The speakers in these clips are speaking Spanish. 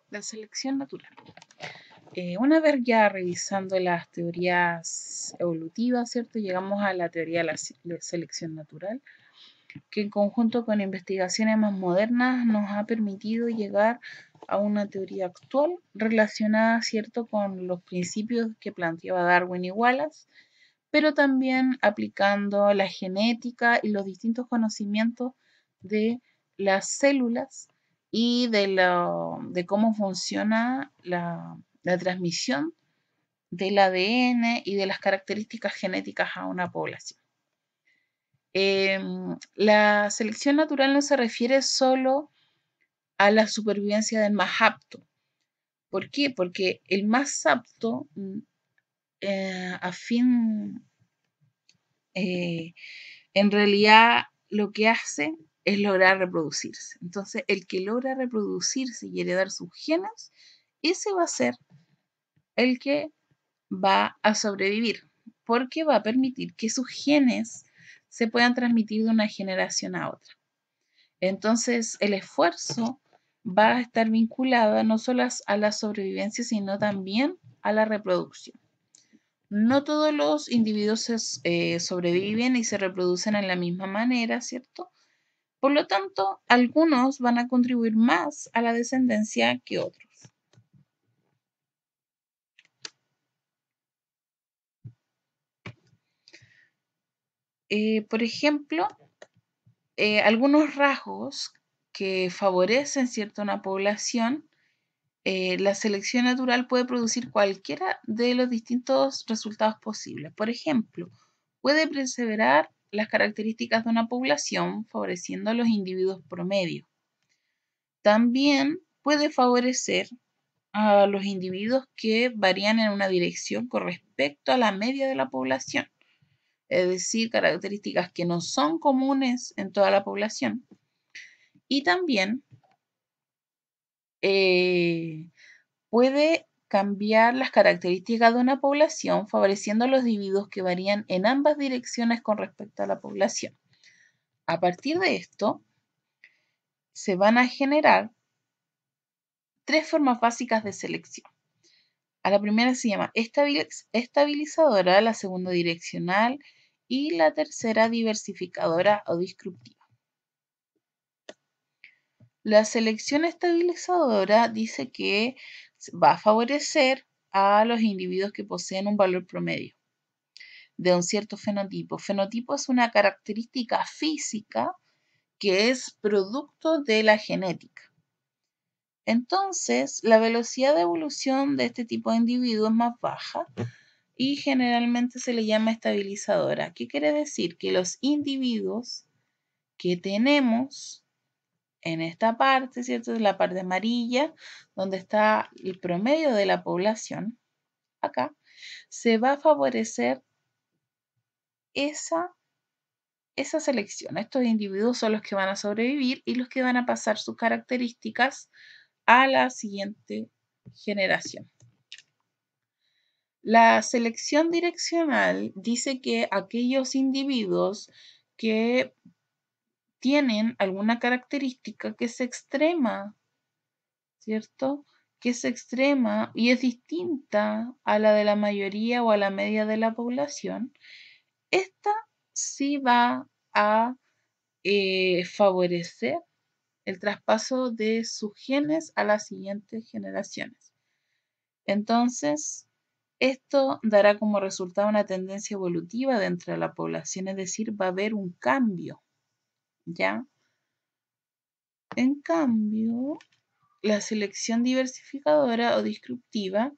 La selección natural. Una vez ya revisando las teorías evolutivas, ¿cierto? Llegamos a la teoría de la selección natural, que en conjunto con investigaciones más modernas nos ha permitido llegar a una teoría actual relacionada, ¿cierto?, con los principios que planteaba Darwin y Wallace, pero también aplicando la genética y los distintos conocimientos de las células y de cómo funciona la transmisión del ADN y de las características genéticas a una población. La selección natural no se refiere solo a la supervivencia del más apto. ¿Por qué? Porque el más apto, en realidad lo que hace es lograr reproducirse. Entonces, el que logra reproducirse y heredar sus genes, ese va a ser el que va a sobrevivir, porque va a permitir que sus genes se puedan transmitir de una generación a otra. Entonces, el esfuerzo va a estar vinculado no solo a la sobrevivencia, sino también a la reproducción. No todos los individuos sobreviven y se reproducen en la misma manera, ¿cierto? Por lo tanto, algunos van a contribuir más a la descendencia que otros. Por ejemplo, algunos rasgos que favorecen, ¿cierto?, una población, la selección natural puede producir cualquiera de los distintos resultados posibles. Por ejemplo, puede preservar las características de una población, favoreciendo a los individuos promedio. También puede favorecer a los individuos que varían en una dirección con respecto a la media de la población, es decir, características que no son comunes en toda la población. Y también puede cambiar las características de una población, favoreciendo a los individuos que varían en ambas direcciones con respecto a la población. A partir de esto, se van a generar tres formas básicas de selección. A la primera se llama estabilizadora, la segunda direccional y la tercera diversificadora o disruptiva. La selección estabilizadora dice que va a favorecer a los individuos que poseen un valor promedio de un cierto fenotipo. Fenotipo es una característica física que es producto de la genética. Entonces, la velocidad de evolución de este tipo de individuos es más baja y generalmente se le llama estabilizadora. ¿Qué quiere decir? Que los individuos que tenemos en esta parte, ¿cierto? En la parte amarilla, donde está el promedio de la población, acá, se va a favorecer esa selección. Estos individuos son los que van a sobrevivir y los que van a pasar sus características a la siguiente generación. La selección direccional dice que aquellos individuos que tienen alguna característica que es extrema, ¿cierto? Que es extrema y es distinta a la de la mayoría o a la media de la población, esta sí va a favorecer el traspaso de sus genes a las siguientes generaciones. Entonces, esto dará como resultado una tendencia evolutiva dentro de la población, es decir, va a haber un cambio, ¿ya? En cambio, la selección diversificadora o disruptiva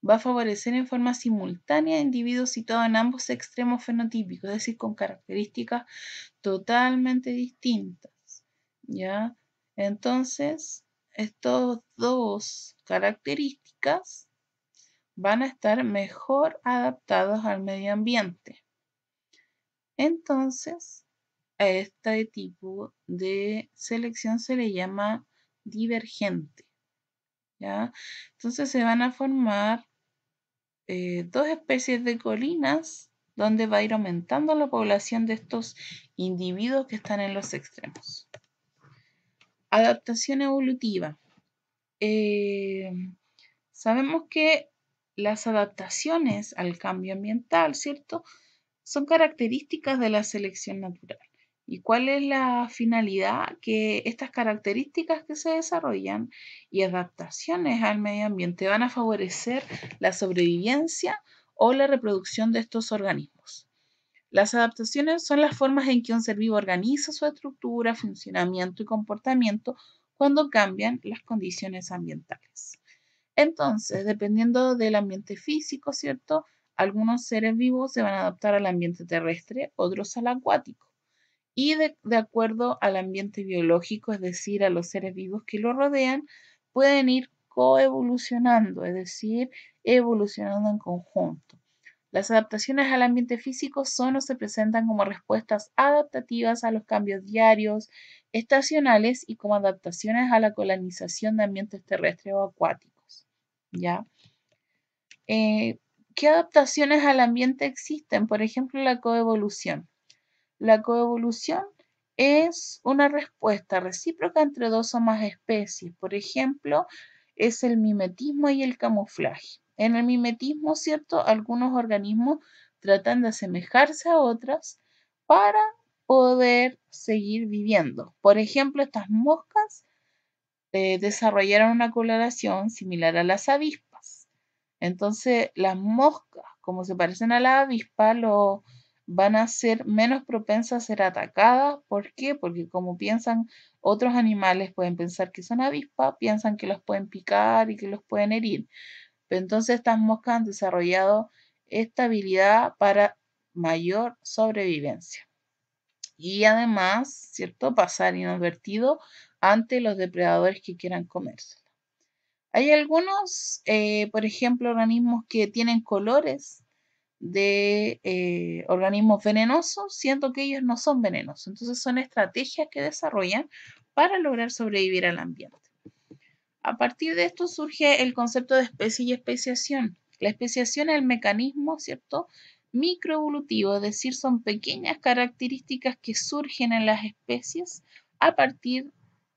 va a favorecer en forma simultánea a individuos situados en ambos extremos fenotípicos, es decir, con características totalmente distintas, ¿ya? Entonces, estas dos características van a estar mejor adaptados al medio ambiente. Entonces, a este tipo de selección se le llama divergente, ¿ya? Entonces se van a formar dos especies de colinas donde va a ir aumentando la población de estos individuos que están en los extremos. Adaptación evolutiva. sabemos que las adaptaciones al cambio ambiental, ¿cierto? Son características de la selección natural. ¿Y cuál es la finalidad? Que estas características que se desarrollan y adaptaciones al medio ambiente van a favorecer la sobrevivencia o la reproducción de estos organismos. Las adaptaciones son las formas en que un ser vivo organiza su estructura, funcionamiento y comportamiento cuando cambian las condiciones ambientales. Entonces, dependiendo del ambiente físico, ¿cierto? Algunos seres vivos se van a adaptar al ambiente terrestre, otros al acuático. Y de acuerdo al ambiente biológico, es decir, a los seres vivos que lo rodean, pueden ir coevolucionando, es decir, evolucionando en conjunto. Las adaptaciones al ambiente físico son o se presentan como respuestas adaptativas a los cambios diarios, estacionales y como adaptaciones a la colonización de ambientes terrestres o acuáticos. ¿Ya? ¿Qué adaptaciones al ambiente existen? Por ejemplo, la coevolución. La coevolución es una respuesta recíproca entre dos o más especies. Por ejemplo, es el mimetismo y el camuflaje. En el mimetismo, ¿cierto? Algunos organismos tratan de asemejarse a otras para poder seguir viviendo. Por ejemplo, estas moscas desarrollaron una coloración similar a las avispas. Entonces, las moscas, como se parecen a la avispa, van a ser menos propensas a ser atacadas. ¿Por qué? Porque como piensan otros animales, pueden pensar que son avispas, piensan que los pueden picar y que los pueden herir. Pero entonces estas moscas han desarrollado esta habilidad para mayor sobrevivencia. Y además, ¿cierto? Pasar inadvertido ante los depredadores que quieran comérsela. Hay algunos, por ejemplo, organismos que tienen colores de organismos venenosos, siendo que ellos no son venenosos. Entonces son estrategias que desarrollan para lograr sobrevivir al ambiente. A partir de esto surge el concepto de especie y especiación. La especiación es el mecanismo, ¿cierto? Microevolutivo, es decir, son pequeñas características que surgen en las especies a partir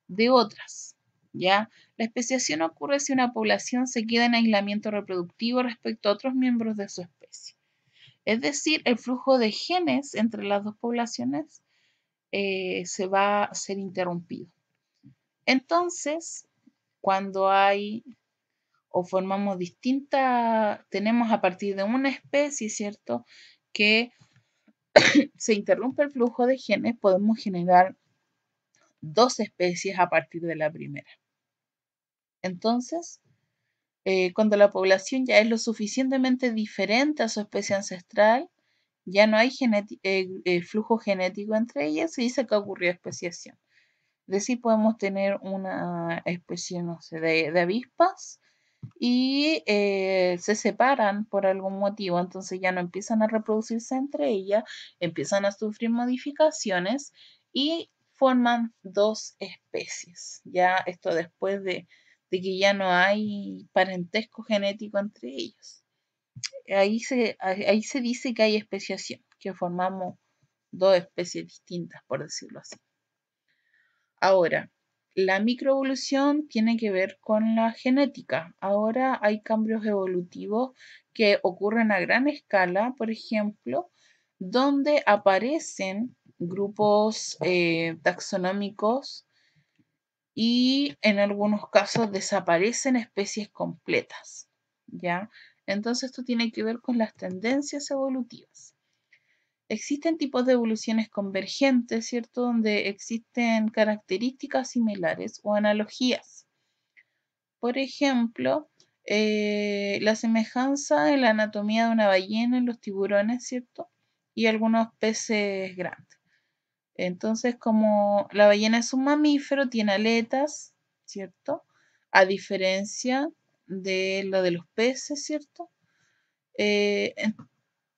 de otras, ¿ya? La especiación ocurre si una población se queda en aislamiento reproductivo respecto a otros miembros de su especie. Es decir, el flujo de genes entre las dos poblaciones se va a ser interrumpido. Entonces, cuando hay o formamos tenemos a partir de una especie, ¿cierto? Que se interrumpe el flujo de genes, podemos generar dos especies a partir de la primera. Entonces, cuando la población ya es lo suficientemente diferente a su especie ancestral, ya no hay flujo genético entre ellas, se dice que ocurrió especiación. Es decir, podemos tener una especie, no sé, de avispas y se separan por algún motivo, entonces ya no empiezan a reproducirse entre ellas, empiezan a sufrir modificaciones y forman dos especies. Ya esto después de que ya no hay parentesco genético entre ellos. Ahí se dice que hay especiación, que formamos dos especies distintas, por decirlo así. Ahora, la microevolución tiene que ver con la genética. Ahora hay cambios evolutivos que ocurren a gran escala, por ejemplo, donde aparecen grupos taxonómicos y en algunos casos desaparecen especies completas, ¿ya? Entonces esto tiene que ver con las tendencias evolutivas. Existen tipos de evoluciones convergentes, ¿cierto? Donde existen características similares o analogías. Por ejemplo, la semejanza en la anatomía de una ballena en los tiburones, ¿cierto? Y algunos peces grandes. Entonces, como la ballena es un mamífero, tiene aletas, ¿cierto? A diferencia de lo de los peces, ¿cierto?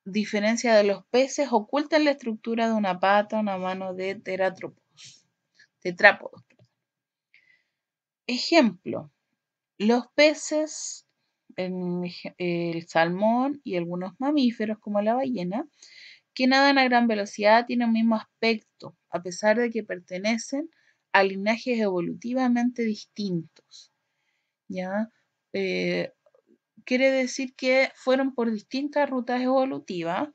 Diferencia de los peces, ocultan la estructura de una pata, una mano de tetrápodos. Ejemplo, los peces, el salmón y algunos mamíferos como la ballena, que nadan a gran velocidad, tienen el mismo aspecto, a pesar de que pertenecen a linajes evolutivamente distintos. ¿ya? Quiere decir que fueron por distintas rutas evolutivas,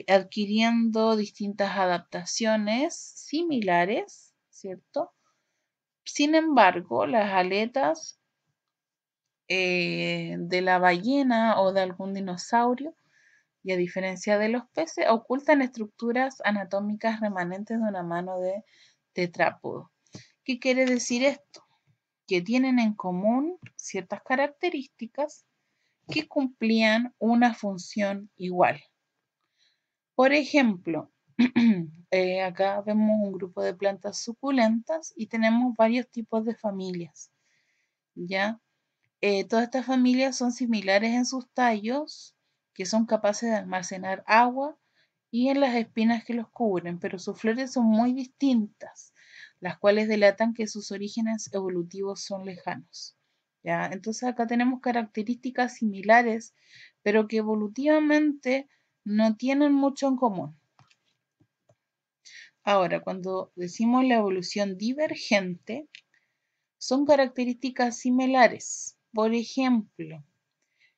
adquiriendo distintas adaptaciones similares, ¿cierto? Sin embargo, las aletas de la ballena o de algún dinosaurio, y a diferencia de los peces, ocultan estructuras anatómicas remanentes de una mano de tetrápodo. ¿Qué quiere decir esto? Que tienen en común ciertas características que cumplían una función igual. Por ejemplo, acá vemos un grupo de plantas suculentas y tenemos varios tipos de familias, ¿ya? Todas estas familias son similares en sus tallos, que son capaces de almacenar agua, y en las espinas que los cubren, pero sus flores son muy distintas, las cuales delatan que sus orígenes evolutivos son lejanos. ¿Ya? Entonces acá tenemos características similares, pero que evolutivamente no tienen mucho en común. Ahora, cuando decimos la evolución divergente, son características similares. Por ejemplo,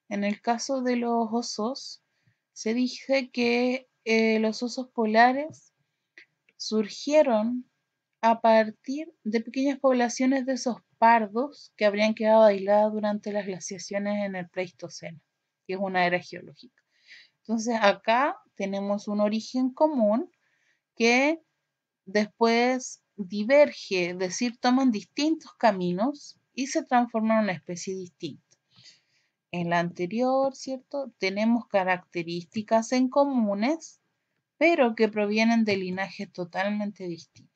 en el caso de los osos, se dice que los osos polares surgieron a partir de pequeñas poblaciones de esos pardos que habrían quedado aisladas durante las glaciaciones en el Pleistoceno, que es una era geológica. Entonces acá tenemos un origen común que después diverge, es decir, toman distintos caminos y se transforman en una especie distinta. En la anterior, ¿cierto? Tenemos características en comunes, pero que provienen de linajes totalmente distintos.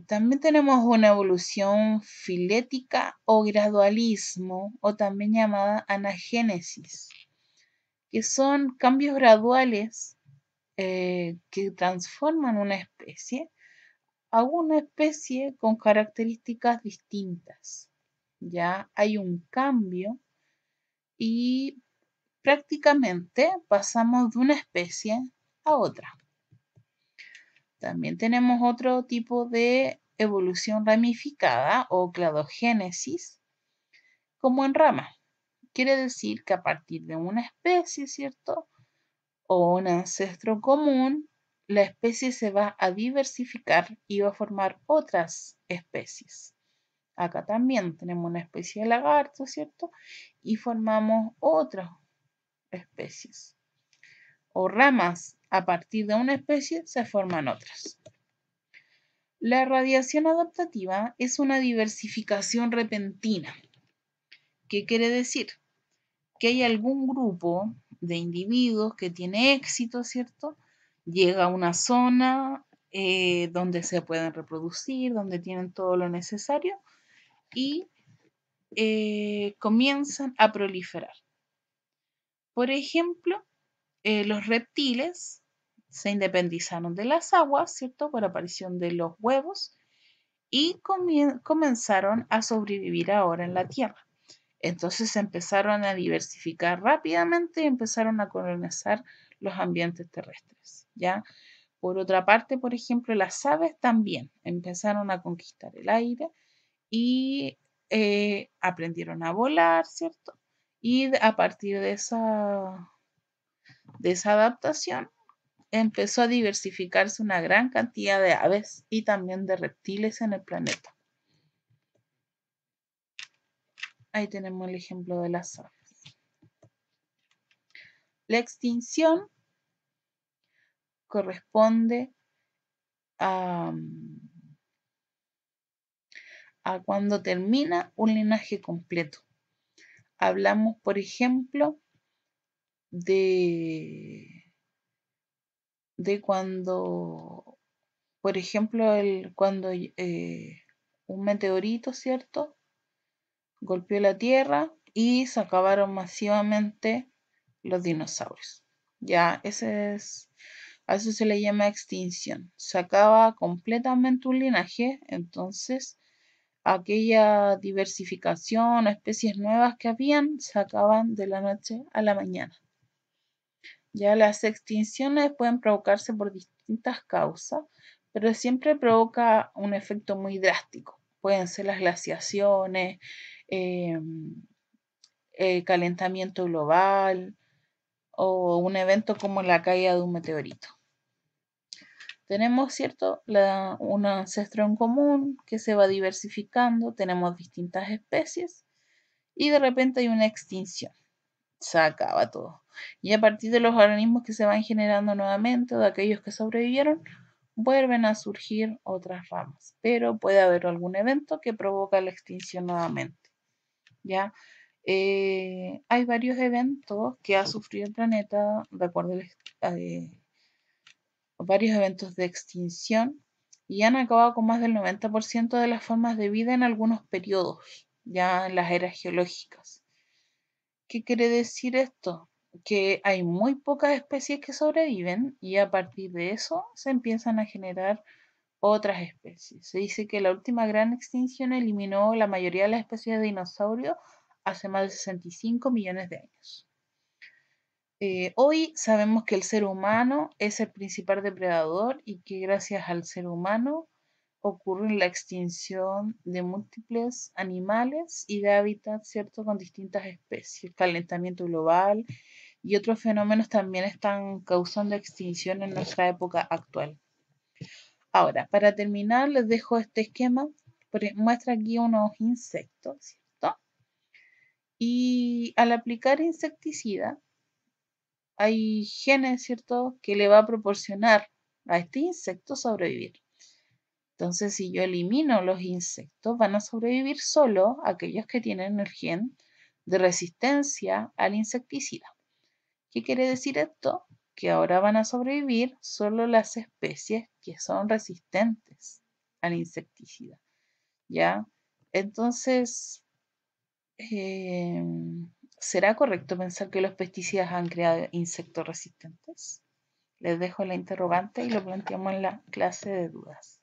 También tenemos una evolución filética o gradualismo, o también llamada anagénesis, que son cambios graduales que transforman una especie a una especie con características distintas. Ya hay un cambio y prácticamente pasamos de una especie a otra. También tenemos otro tipo de evolución ramificada o cladogénesis, como en rama. Quiere decir que a partir de una especie, ¿cierto? O un ancestro común, la especie se va a diversificar y va a formar otras especies. Acá también tenemos una especie de lagarto, ¿cierto? Y formamos otras especies. O ramas, a partir de una especie se forman otras. La radiación adaptativa es una diversificación repentina. ¿Qué quiere decir? Que hay algún grupo de individuos que tiene éxito, ¿cierto? Llega a una zona donde se pueden reproducir, donde tienen todo lo necesario y comienzan a proliferar. Por ejemplo, los reptiles se independizaron de las aguas, ¿cierto? Por aparición de los huevos y comenzaron a sobrevivir ahora en la Tierra. Entonces se empezaron a diversificar rápidamente y empezaron a colonizar los ambientes terrestres, ¿ya? Por otra parte, por ejemplo, las aves también empezaron a conquistar el aire y aprendieron a volar, ¿cierto? Y a partir de esa adaptación empezó a diversificarse una gran cantidad de aves y también de reptiles en el planeta. Ahí tenemos el ejemplo de las aves. La extinción corresponde a, cuando termina un linaje completo. Hablamos, por ejemplo, de cuando, por ejemplo, cuando un meteorito, ¿cierto? Golpeó la Tierra y se acabaron masivamente los dinosaurios. Ya, a eso se le llama extinción. Se acaba completamente un linaje, entonces aquella diversificación o especies nuevas que habían se acaban de la noche a la mañana. Ya las extinciones pueden provocarse por distintas causas, pero siempre provoca un efecto muy drástico. pueden ser las glaciaciones, calentamiento global o un evento como la caída de un meteorito. Tenemos, ¿cierto?, un ancestro en común que se va diversificando, tenemos distintas especies y de repente hay una extinción. Se acaba todo. Y a partir de los organismos que se van generando nuevamente o de aquellos que sobrevivieron, vuelven a surgir otras ramas. Pero puede haber algún evento que provoca la extinción nuevamente. ¿Ya? Hay varios eventos que ha sufrido el planeta, de acuerdo a varios eventos de extinción, y han acabado con más del 90% de las formas de vida en algunos periodos, ya en las eras geológicas. ¿Qué quiere decir esto? Que hay muy pocas especies que sobreviven y a partir de eso se empiezan a generar otras especies. Se dice que la última gran extinción eliminó la mayoría de las especies de dinosaurios hace más de 65 millones de años. Hoy sabemos que el ser humano es el principal depredador y que gracias al ser humano ocurre la extinción de múltiples animales y de hábitats, ¿cierto?, con distintas especies. Calentamiento global y otros fenómenos también están causando extinción en nuestra época actual. Ahora, para terminar, les dejo este esquema. Muestra aquí unos insectos, ¿cierto? Y al aplicar insecticida, hay genes, ¿cierto?, que le va a proporcionar a este insecto sobrevivir. Entonces, si yo elimino los insectos, van a sobrevivir solo aquellos que tienen el gen de resistencia al insecticida. ¿Qué quiere decir esto? Que ahora van a sobrevivir solo las especies que son resistentes al insecticida. ¿Ya? Entonces, ¿será correcto pensar que los pesticidas han creado insectos resistentes? Les dejo la interrogante y lo planteamos en la clase de dudas.